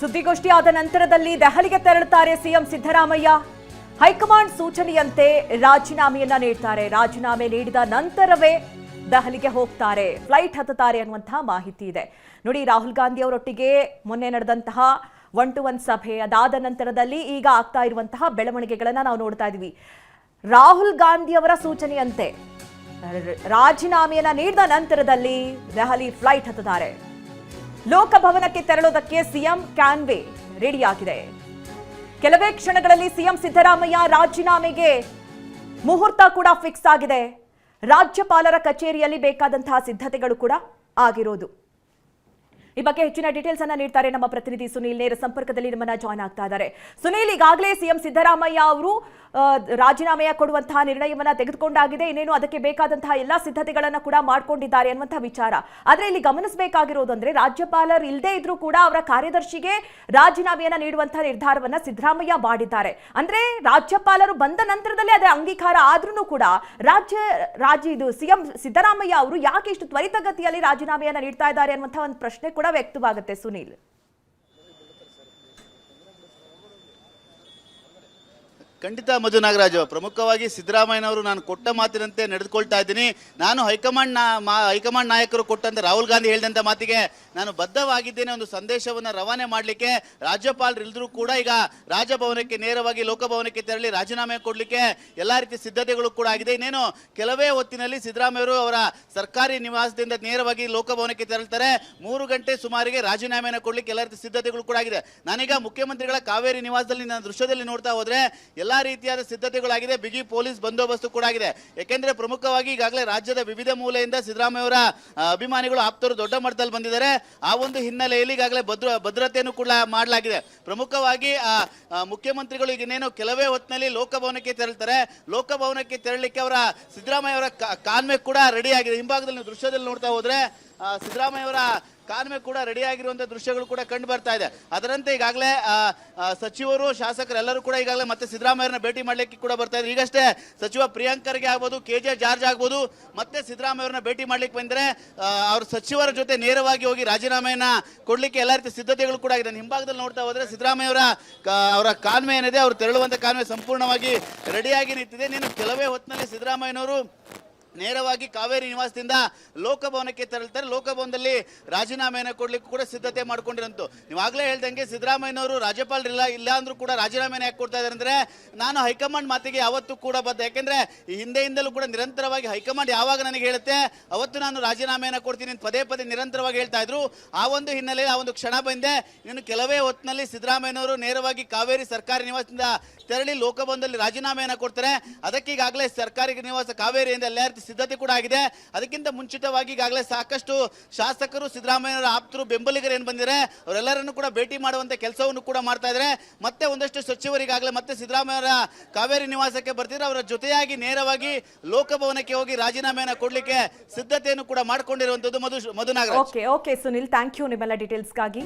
ಸುದ್ದಿಗೋಷ್ಠಿ ಆದ ನಂತರದಲ್ಲಿ ದೆಹಲಿಗೆ ತೆರಳುತ್ತಾರೆ ಸಿಎಂ ಸಿದ್ದರಾಮಯ್ಯ. ಹೈಕಮಾಂಡ್ ಸೂಚನೆಯಂತೆ ರಾಜೀನಾಮೆಯನ್ನ ನೀಡ್ತಾರೆ. ರಾಜೀನಾಮೆ ನೀಡಿದ ನಂತರವೇ ದೆಹಲಿಗೆ ಹೋಗ್ತಾರೆ, ಫ್ಲೈಟ್ ಹತ್ತುತ್ತಾರೆ ಅನ್ನುವಂತಹ ಮಾಹಿತಿ ಇದೆ. ನೋಡಿ, ರಾಹುಲ್ ಗಾಂಧಿ ಅವರೊಟ್ಟಿಗೆ ಮೊನ್ನೆ ನಡೆದಂತಹ 1-to-1 ಸಭೆ ಅದಾದ ನಂತರದಲ್ಲಿ ಈಗ ಆಗ್ತಾ ಇರುವಂತಹ ಬೆಳವಣಿಗೆಗಳನ್ನ ನಾವು ನೋಡ್ತಾ ಇದೀವಿ. ರಾಹುಲ್ ಗಾಂಧಿ ಅವರ ಸೂಚನೆಯಂತೆ ರಾಜೀನಾಮೆಯನ್ನ ನೀಡಿದ ನಂತರದಲ್ಲಿ ದೆಹಲಿ ಫ್ಲೈಟ್ ಹತ್ತುತ್ತಾರೆ. ಲೋಕಭವನಕ್ಕೆ ತೆರಳೋದಕ್ಕೆ ಸಿಎಂ ಕ್ಯಾನ್ವೇ ರೆಡಿಯಾಗಿದೆ. ಕೆಲವೇ ಕ್ಷಣಗಳಲ್ಲಿ ಸಿಎಂ ಸಿದ್ದರಾಮಯ್ಯ ರಾಜೀನಾಮೆಗೆ ಮುಹೂರ್ತ ಕೂಡ ಫಿಕ್ಸ್ ಆಗಿದೆ. ರಾಜ್ಯಪಾಲರ ಕಚೇರಿಯಲ್ಲಿ ಬೇಕಾದಂತಹ ಸಿದ್ಧತೆಗಳು ಕೂಡ ಆಗಿರೋದು. ಈ ಬಗ್ಗೆ ಹೆಚ್ಚಿನ ಡೀಟೇಲ್ಸ್ ಅನ್ನ ನೀಡ್ತಾರೆ ನಮ್ಮ ಪ್ರತಿನಿಧಿ ಸುನೀಲ್. ನೇರ ಸಂಪರ್ಕದಲ್ಲಿ ನಮ್ಮನ್ನ ಜಾಯ್ನ್ ಆಗ್ತಾ ಇದ್ದಾರೆ. ಸುನೀಲ್, ಈಗಾಗಲೇ ಸಿಎಂ ಸಿದ್ದರಾಮಯ್ಯ ಅವರು ರಾಜೀನಾಮೆಯ ಕೊಡುವಂತಹ ನಿರ್ಣಯವನ್ನ ತೆಗೆದುಕೊಂಡಾಗಿದೆ. ಇನ್ನೇನು ಅದಕ್ಕೆ ಬೇಕಾದಂತಹ ಎಲ್ಲಾ ಸಿದ್ಧತೆಗಳನ್ನ ಕೂಡ ಮಾಡ್ಕೊಂಡಿದ್ದಾರೆ ಅನ್ನುವಂತಹ ವಿಚಾರ. ಆದ್ರೆ ಇಲ್ಲಿ ಗಮನಿಸಬೇಕಾಗಿರೋದು ಅಂದ್ರೆ, ರಾಜ್ಯಪಾಲರು ಇಲ್ಲದೆ ಇದ್ರೂ ಕೂಡ ಅವರ ಕಾರ್ಯದರ್ಶಿಗೆ ರಾಜೀನಾಮೆಯನ್ನ ನೀಡುವಂತಹ ನಿರ್ಧಾರವನ್ನ ಸಿದ್ದರಾಮಯ್ಯ ಮಾಡಿದ್ದಾರೆ. ಅಂದ್ರೆ ರಾಜ್ಯಪಾಲರು ಬಂದ ನಂತರದಲ್ಲೇ ಅದೇ ಅಂಗೀಕಾರ ಆದ್ರೂ ಕೂಡ ಇದು ಸಿಎಂ ಸಿದ್ದರಾಮಯ್ಯ ಅವರು ಯಾಕೆ ಇಷ್ಟು ತ್ವರಿತಗತಿಯಲ್ಲಿ ರಾಜೀನಾಮೆಯನ್ನ ನೀಡ್ತಾ ಇದ್ದಾರೆ ಅನ್ನುವಂತಹ ಒಂದು ಪ್ರಶ್ನೆ ಕೂಡ ವ್ಯಕ್ತವಾಗುತ್ತೆ. ಸುನೀಲ್, ಖಂಡಿತ ಮಧು ನಾಗರಾಜ್, ಪ್ರಮುಖವಾಗಿ ಸಿದ್ದರಾಮಯ್ಯನವರು ನಾನು ಕೊಟ್ಟ ಮಾತಿನಂತೆ ನಡೆದುಕೊಳ್ತಾ ಇದ್ದೀನಿ. ನಾನು ಹೈಕಮಾಂಡ್ ನಾಯಕರು ಕೊಟ್ಟಂತೆ ರಾಹುಲ್ ಗಾಂಧಿ ಹೇಳಿದಂಥ ಮಾತಿಗೆ ನಾನು ಬದ್ಧವಾಗಿದ್ದೇನೆ. ಒಂದು ಸಂದೇಶವನ್ನು ರವಾನೆ ಮಾಡಲಿಕ್ಕೆ ರಾಜ್ಯಪಾಲರು ಇಲ್ಲರೂ ಕೂಡ ಈಗ ರಾಜಭವನಕ್ಕೆ ನೇರವಾಗಿ ಲೋಕಭವನಕ್ಕೆ ತೆರಳಿ ರಾಜೀನಾಮೆ ಕೊಡಲಿಕ್ಕೆ ಎಲ್ಲ ರೀತಿಯ ಸಿದ್ಧತೆಗಳು ಕೂಡ ಆಗಿದೆ. ಇನ್ನೇನು ಕೆಲವೇ ಹೊತ್ತಿನಲ್ಲಿ ಸಿದ್ದರಾಮಯ್ಯವರು ಅವರ ಸರ್ಕಾರಿ ನಿವಾಸದಿಂದ ನೇರವಾಗಿ ಲೋಕಭವನಕ್ಕೆ ತೆರಳುತ್ತಾರೆ. 3 ಗಂಟೆ ಸುಮಾರಿಗೆ ರಾಜೀನಾಮೆಯನ್ನು ಕೊಡಲಿಕ್ಕೆ ಎಲ್ಲ ರೀತಿಯ ಸಿದ್ಧತೆಗಳು ಕೂಡ ಆಗಿದೆ. ನಾನೀಗ ಮುಖ್ಯಮಂತ್ರಿಗಳ ಕಾವೇರಿ ನಿವಾಸದಲ್ಲಿ ನಾನು ದೃಶ್ಯದಲ್ಲಿ ನೋಡ್ತಾ ಹೋದ್ರೆ ಎಲ್ಲಾ ರೀತಿಯಾದ ಸಿದ್ಧತೆಗಳಾಗಿದೆ. ಬಿಗಿ ಪೊಲೀಸ್ ಬಂದೋಬಸ್ತು ಕೂಡ ಆಗಿದೆ. ಯಾಕೆಂದ್ರೆ ಪ್ರಮುಖವಾಗಿ ಈಗಾಗಲೇ ರಾಜ್ಯದ ವಿವಿಧ ಮೂಲೆಯಿಂದ ಸಿದ್ದರಾಮಯ್ಯ ಅವರ ಅಭಿಮಾನಿಗಳು ಆಪ್ತರು ದೊಡ್ಡ ಮಟ್ಟದಲ್ಲಿ ಬಂದಿದ್ದಾರೆ. ಆ ಒಂದು ಹಿನ್ನೆಲೆಯಲ್ಲಿ ಈಗಾಗಲೇ ಭದ್ರತೆಯನ್ನು ಕೂಡ ಮಾಡಲಾಗಿದೆ. ಪ್ರಮುಖವಾಗಿ ಮುಖ್ಯಮಂತ್ರಿಗಳು ಈಗ ಇನ್ನೇನು ಕೆಲವೇ ಹೊತ್ತಿನಲ್ಲಿ ಲೋಕಭವನಕ್ಕೆ ತೆರಳುತ್ತಾರೆ. ಲೋಕಭವನಕ್ಕೆ ತೆರಳಲಿಕ್ಕೆ ಅವರ ಸಿದ್ದರಾಮಯ್ಯ ಅವರ ಕಾನ್ವೆ ಕೂಡ ರೆಡಿ ಆಗಿದೆ. ಹಿಂಭಾಗದಲ್ಲಿ ದೃಶ್ಯದಲ್ಲಿ ನೋಡ್ತಾ ಹೋದ್ರೆ ಸಿದ್ದರಾಮಯ್ಯ ಅವರ ಕಾನ್ವೆ ಕೂಡ ರೆಡಿ ಆಗಿರುವಂತಹ ದೃಶ್ಯಗಳು ಕೂಡ ಕಂಡು ಬರ್ತಾ ಇದೆ. ಅದರಂತೆ ಈಗಾಗಲೇ ಸಚಿವರು, ಶಾಸಕರೆಲ್ಲರೂ ಕೂಡ ಈಗಾಗಲೇ ಮತ್ತೆ ಸಿದ್ದರಾಮಯ್ಯರನ್ನ ಭೇಟಿ ಮಾಡ್ಲಿಕ್ಕೆ ಕೂಡ ಬರ್ತಾ ಇದ್ದಾರೆ. ಈಗಷ್ಟೇ ಸಚಿವ ಪ್ರಿಯಾಂಕ್ ಖರ್ಗೆ ಆಗ್ಬೋದು, KJ ಜಾರ್ಜ್ ಆಗ್ಬೋದು, ಮತ್ತೆ ಸಿದ್ದರಾಮಯ್ಯರನ್ನ ಭೇಟಿ ಮಾಡ್ಲಿಕ್ಕೆ ಬಂದರೆ ಅವ್ರ ಸಚಿವರ ಜೊತೆ ನೇರವಾಗಿ ಹೋಗಿ ರಾಜೀನಾಮೆಯನ್ನ ಕೊಡ್ಲಿಕ್ಕೆ ಎಲ್ಲ ರೀತಿಯ ಸಿದ್ಧತೆಗಳು ಕೂಡ ಆಗಿದೆ. ಹಿಂಭಾಗದಲ್ಲಿ ನೋಡ್ತಾ ಹೋದ್ರೆ ಸಿದ್ದರಾಮಯ್ಯ ಅವರ ಕಾನ್ವೆ ಏನಿದೆ, ಅವರು ತೆರಳುವಂತ ಕಾನ್ವೆ ಸಂಪೂರ್ಣವಾಗಿ ರೆಡಿಯಾಗಿ ನಿಂತಿದೆ. ನೀನು ಕೆಲವೇ ಹೊತ್ತಿನಲ್ಲಿ ಸಿದ್ದರಾಮಯ್ಯನವರು ನೇರವಾಗಿ ಕಾವೇರಿ ನಿವಾಸದಿಂದ ಲೋಕಭವನಕ್ಕೆ ತೆರಳುತ್ತಾರೆ. ಲೋಕಭವನದಲ್ಲಿ ರಾಜೀನಾಮೆಯನ್ನು ಕೊಡ್ಲಿಕ್ಕೆ ಕೂಡ ಸಿದ್ಧತೆ ಮಾಡ್ಕೊಂಡಿರಂತು. ನೀವಾಗಲೇ ಹೇಳ್ದಂಗೆ ಸಿದ್ದರಾಮಯ್ಯನವರು ರಾಜ್ಯಪಾಲರಿಲ್ಲ ಇಲ್ಲ ಅಂದ್ರೂ ಕೂಡ ರಾಜೀನಾಮೆಯನ್ನು ಯಾಕೆ ಕೊಡ್ತಾ ಇದ್ದಾರೆ ಅಂದ್ರೆ, ನಾನು ಹೈಕಮಾಂಡ್ ಮಾತಿಗೆ ಯಾವತ್ತೂ ಕೂಡ ಬದ್ಧ. ಯಾಕೆಂದ್ರೆ ಈ ಹಿಂದೆಯಿಂದಲೂ ಕೂಡ ನಿರಂತರವಾಗಿ ಹೈಕಮಾಂಡ್ ಯಾವಾಗ ನನಗೆ ಹೇಳುತ್ತೆ ಅವತ್ತು ನಾನು ರಾಜೀನಾಮೆಯನ್ನು ಕೊಡ್ತೀನಿ ಪದೇ ಪದೇ ನಿರಂತರವಾಗಿ ಹೇಳ್ತಾ ಇದ್ರು. ಆ ಒಂದು ಹಿನ್ನೆಲೆಯಲ್ಲಿ ಆ ಒಂದು ಕ್ಷಣ ಬಂದೆ. ಇನ್ನು ಕೆಲವೇ ಹೊತ್ತಿನಲ್ಲಿ ಸಿದ್ದರಾಮಯ್ಯನವರು ನೇರವಾಗಿ ಕಾವೇರಿ ಸರ್ಕಾರಿ ನಿವಾಸದಿಂದ ತೆರಳಿ ಲೋಕಭವನದಲ್ಲಿ ರಾಜೀನಾಮೆಯನ್ನು ಕೊಡ್ತಾರೆ. ಅದಕ್ಕೆ ಈಗಾಗಲೇ ಸರ್ಕಾರಿ ನಿವಾಸ ಕಾವೇರಿಯಿಂದ ಎಲ್ಲ ಸಿದ್ಧತೆ ಕೂಡ ಆಗಿದೆ. ಅದಕ್ಕಿಂತ ಮುಂಚಿತವಾಗಿ ಈಗಾಗಲೇ ಸಾಕಷ್ಟು ಶಾಸಕರು, ಸಿದ್ದರಾಮಯ್ಯರ ಆಪ್ತರು, ಬೆಂಬಲಿಗರು ಏನು ಬಂದಿದ್ದಾರೆ ಅವರೆಲ್ಲರನ್ನು ಕೂಡ ಭೇಟಿ ಮಾಡುವಂತ ಕೆಲಸವನ್ನು ಕೂಡ ಮಾಡ್ತಾ ಇದ್ದಾರೆ. ಮತ್ತೆ ಒಂದಷ್ಟು ಸಚಿವರಿಗಾಗಲೇ ಮತ್ತೆ ಸಿದ್ದರಾಮಯ್ಯರ ಕಾವೇರಿ ನಿವಾಸಕ್ಕೆ ಬರ್ತಿದ್ರೆ ಅವರ ಜೊತೆಯಾಗಿ ನೇರವಾಗಿ ಲೋಕಭವನಕ್ಕೆ ಹೋಗಿ ರಾಜೀನಾಮೆಯನ್ನು ಕೊಡ್ಲಿಕ್ಕೆ ಸಿದ್ಧತೆಯನ್ನು ಕೂಡ ಮಾಡಿಕೊಂಡಿರುವಂತದ್ದು. Madhu Nagaraj. Okay Sunil, thank you ನಿಮ್ಮೆಲ್ಲ ಡೀಟೇಲ್ಸ್ಗಾಗಿ.